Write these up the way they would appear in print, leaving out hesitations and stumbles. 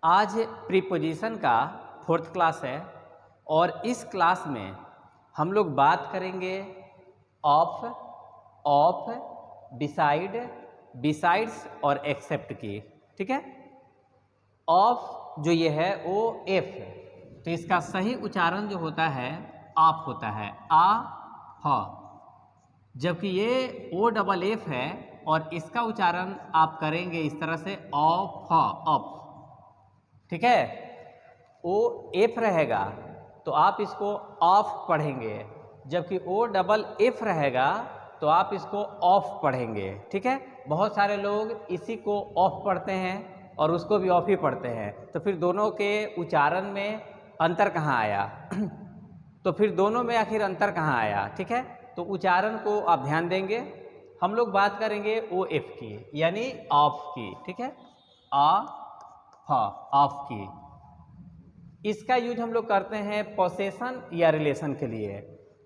आज प्रीपोजिशन का 4th class है और इस क्लास में हम लोग बात करेंगे ऑफ, बिसाइड, बिसाइड्स और एक्सेप्ट की। ठीक है। ऑफ जो ये है वो एफ है, तो इसका सही उच्चारण जो होता है आप होता है आ ह, जबकि ये ओ डबल एफ है और इसका उच्चारण आप करेंगे इस तरह से ऑफ ऑफ। ठीक है। ओ एफ रहेगा तो आप इसको ऑफ पढ़ेंगे, जबकि ओ डबल एफ रहेगा तो आप इसको ऑफ पढ़ेंगे। ठीक है। बहुत सारे लोग इसी को ऑफ पढ़ते हैं और उसको भी ऑफ ही पढ़ते हैं, तो फिर दोनों के उच्चारण में अंतर कहाँ आया? तो फिर दोनों में आखिर अंतर कहाँ आया? ठीक है। तो उच्चारण को आप ध्यान देंगे। हम लोग बात करेंगे ओ एफ की, यानी ऑफ की। ठीक है। ऑफ की। इसका यूज हम लोग करते हैं पोसेशन या रिलेशन के लिए।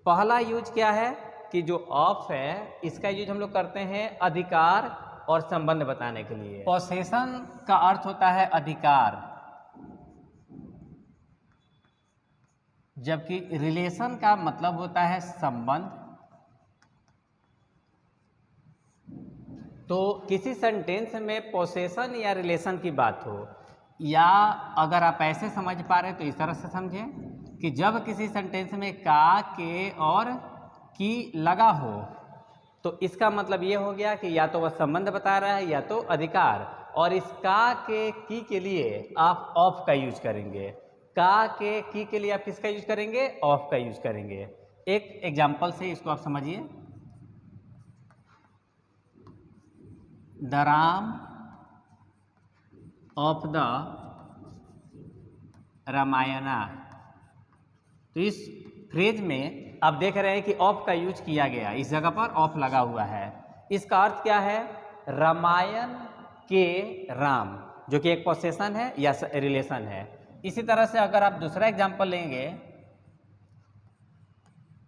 पहला यूज क्या है कि जो ऑफ है इसका यूज हम लोग करते हैं अधिकार और संबंध बताने के लिए। पोसेशन का अर्थ होता है अधिकार, जबकि रिलेशन का मतलब होता है संबंध। तो किसी सेंटेंस में पोसेशन या रिलेशन की बात हो, या अगर आप ऐसे समझ पा रहे तो इस तरह से समझें कि जब किसी सेंटेंस में का, के और की लगा हो तो इसका मतलब ये हो गया कि या तो वह संबंध बता रहा है या तो अधिकार। और इस का, के, की के लिए आप ऑफ का यूज करेंगे। का, के, की के लिए आप किसका यूज करेंगे? ऑफ का यूज करेंगे। एक एग्जाम्पल से इसको आप समझिए। The Ram of the Ramayana. तो इस फ्रेज में आप देख रहे हैं कि ऑफ का यूज किया गया, इस जगह पर ऑफ लगा हुआ है। इसका अर्थ क्या है? रामायण के राम, जो कि एक पोसेशन है या रिलेशन है। इसी तरह से अगर आप दूसरा एग्जांपल लेंगे,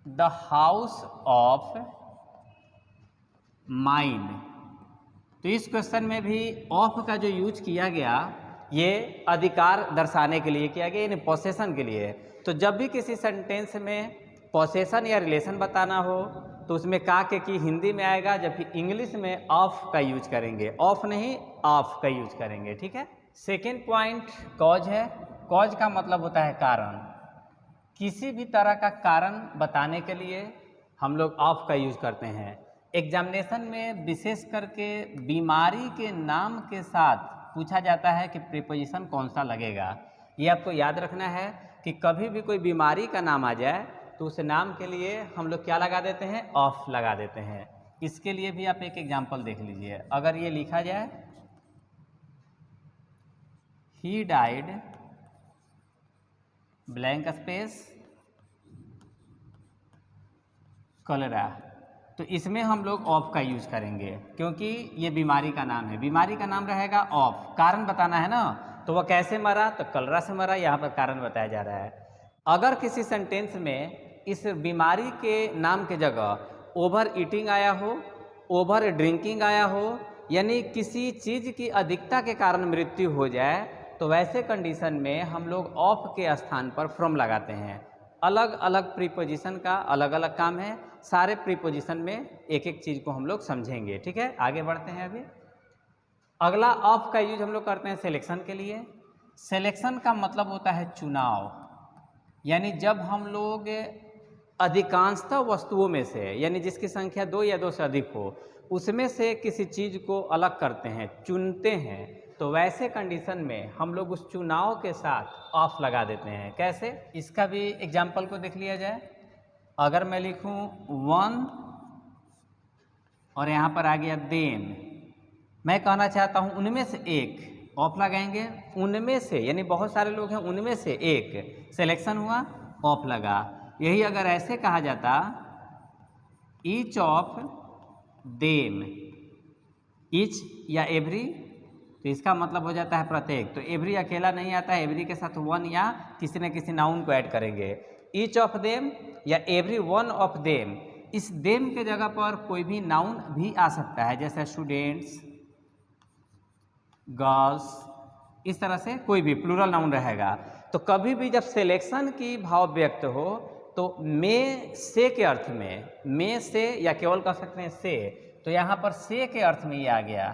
द हाउस ऑफ माइन, तो इस क्वेश्चन में भी ऑफ का जो यूज किया गया ये अधिकार दर्शाने के लिए किया गया, यानी पोसेशन के लिए। तो जब भी किसी सेंटेंस में पोसेशन या रिलेशन बताना हो तो उसमें का, के, की हिंदी में आएगा, जबकि इंग्लिश में ऑफ का यूज करेंगे। ऑफ नहीं, ऑफ का यूज करेंगे। ठीक है। सेकेंड पॉइंट कॉज है। कॉज का मतलब होता है कारण। किसी भी तरह का कारण बताने के लिए हम लोग ऑफ का यूज करते हैं। एग्जामिनेशन में विशेष करके बीमारी के नाम के साथ पूछा जाता है कि प्रीपोजिशन कौन सा लगेगा। ये आपको याद रखना है कि कभी भी कोई बीमारी का नाम आ जाए तो उस नाम के लिए हम लोग क्या लगा देते हैं? ऑफ लगा देते हैं। इसके लिए भी आप एक एग्जाम्पल देख लीजिए। अगर ये लिखा जाए he died blank space cholera, तो इसमें हम लोग ऑफ का यूज करेंगे क्योंकि ये बीमारी का नाम है। बीमारी का नाम रहेगा ऑफ, कारण बताना है ना, तो वह कैसे मरा? तो कलरा से मरा। यहाँ पर कारण बताया जा रहा है। अगर किसी सेंटेंस में इस बीमारी के नाम के जगह ओवर ईटिंग आया हो, ओवर ड्रिंकिंग आया हो, यानी किसी चीज़ की अधिकता के कारण मृत्यु हो जाए, तो वैसे कंडीशन में हम लोग ऑफ के स्थान पर फ्रॉम लगाते हैं। अलग अलग प्रीपोजिशन का अलग अलग काम है। सारे प्रीपोजिशन में एक एक चीज़ को हम लोग समझेंगे। ठीक है। आगे बढ़ते हैं। अभी अगला ऑफ का यूज हम लोग करते हैं सिलेक्शन के लिए। सिलेक्शन का मतलब होता है चुनाव, यानी जब हम लोग अधिकांशतः वस्तुओं में से, यानी जिसकी संख्या 2 या 2 से अधिक हो, उसमें से किसी चीज़ को अलग करते हैं, चुनते हैं, तो वैसे कंडीशन में हम लोग उस चुनाव के साथ ऑफ लगा देते हैं। कैसे? इसका भी एग्जाम्पल को देख लिया जाए। अगर मैं लिखूं वन और यहाँ पर आ गया देन, मैं कहना चाहता हूँ उनमें से एक, ऑफ लगाएंगे। उनमें से यानी बहुत सारे लोग हैं, उनमें से एक सिलेक्शन हुआ, ऑफ लगा। यही अगर ऐसे कहा जाता ईच ऑफ देम, ईच या एवरी, तो इसका मतलब हो जाता है प्रत्येक। तो एवरी अकेला नहीं आता है, एवरी के साथ वन या किसी न किसी नाउन को ऐड करेंगे। ईच ऑफ देम या एवरी वन ऑफ देम, इस देम के जगह पर कोई भी नाउन भी आ सकता है, जैसे स्टूडेंट्स, गर्ल्स, इस तरह से कोई भी प्लूरल नाउन रहेगा। तो कभी भी जब सिलेक्शन की भाव व्यक्त हो तो में से के अर्थ में से या केवल कह सकते हैं से, तो यहाँ पर से के अर्थ में ये आ गया।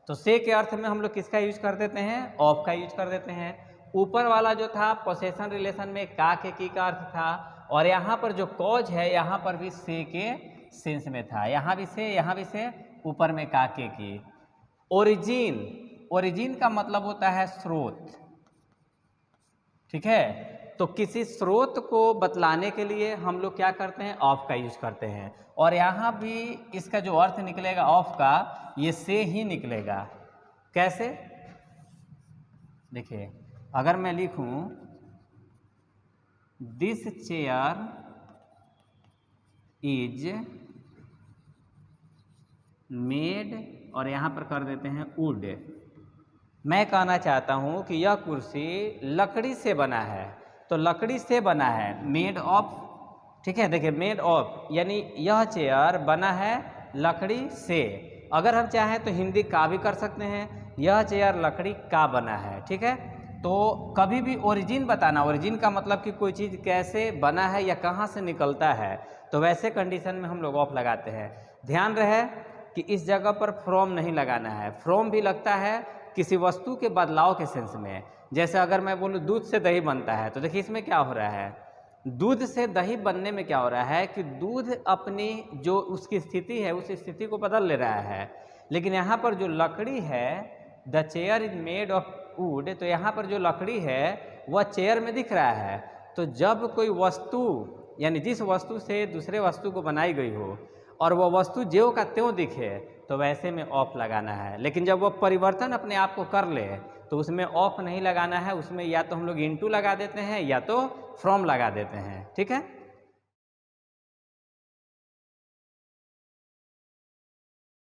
तो से के अर्थ में हम लोग किसका यूज कर देते हैं? ऑफ का यूज कर देते हैं। ऊपर वाला जो था पोसेशन रिलेशन में का के की का अर्थ था, और यहाँ पर जो कॉज है यहाँ पर भी से के सेंस में था, यहाँ भी से, ऊपर में का के की। ओरिजिन का मतलब होता है स्रोत, ठीक है। तो किसी स्रोत को बतलाने के लिए हम लोग क्या करते हैं? ऑफ का यूज करते हैं। और यहाँ भी इसका जो अर्थ निकलेगा ऑफ का, ये से ही निकलेगा। कैसे? देखिए, अगर मैं लिखूं दिस चेयर इज मेड और यहाँ पर कर देते हैं वुड। मैं कहना चाहता हूँ कि यह कुर्सी लकड़ी से बना है, तो लकड़ी से बना है, मेड ऑफ, ठीक है। देखिए मेड ऑफ यानी यह चेयर बना है लकड़ी से। अगर हम चाहें तो हिंदी का भी कर सकते हैं, यह चेयर लकड़ी का बना है, ठीक है। तो कभी भी ओरिजिन बताना, ओरिजिन का मतलब कि कोई चीज़ कैसे बना है या कहाँ से निकलता है, तो वैसे कंडीशन में हम लोग ऑफ लगाते हैं। ध्यान रहे कि इस जगह पर फ्रॉम नहीं लगाना है। फ्रॉम भी लगता है किसी वस्तु के बदलाव के सेंस में। जैसे अगर मैं बोलूँ दूध से दही बनता है, तो देखिए इसमें क्या हो रहा है? दूध से दही बनने में क्या हो रहा है कि दूध अपनी जो उसकी स्थिति है उस स्थिति को बदल ले रहा है। लेकिन यहाँ पर जो लकड़ी है, the chair is made of would, तो यहाँ पर जो लकड़ी है वह चेयर में दिख रहा है। तो जब कोई वस्तु यानी जिस वस्तु से दूसरे वस्तु को बनाई गई हो और वह वस्तु ज्यों का त्यों दिखे, तो वैसे में ऑफ लगाना है। लेकिन जब वह परिवर्तन अपने आप को कर ले तो उसमें ऑफ नहीं लगाना है, उसमें या तो हम लोग इनटू लगा देते हैं या तो फ्रॉम लगा देते हैं, ठीक है।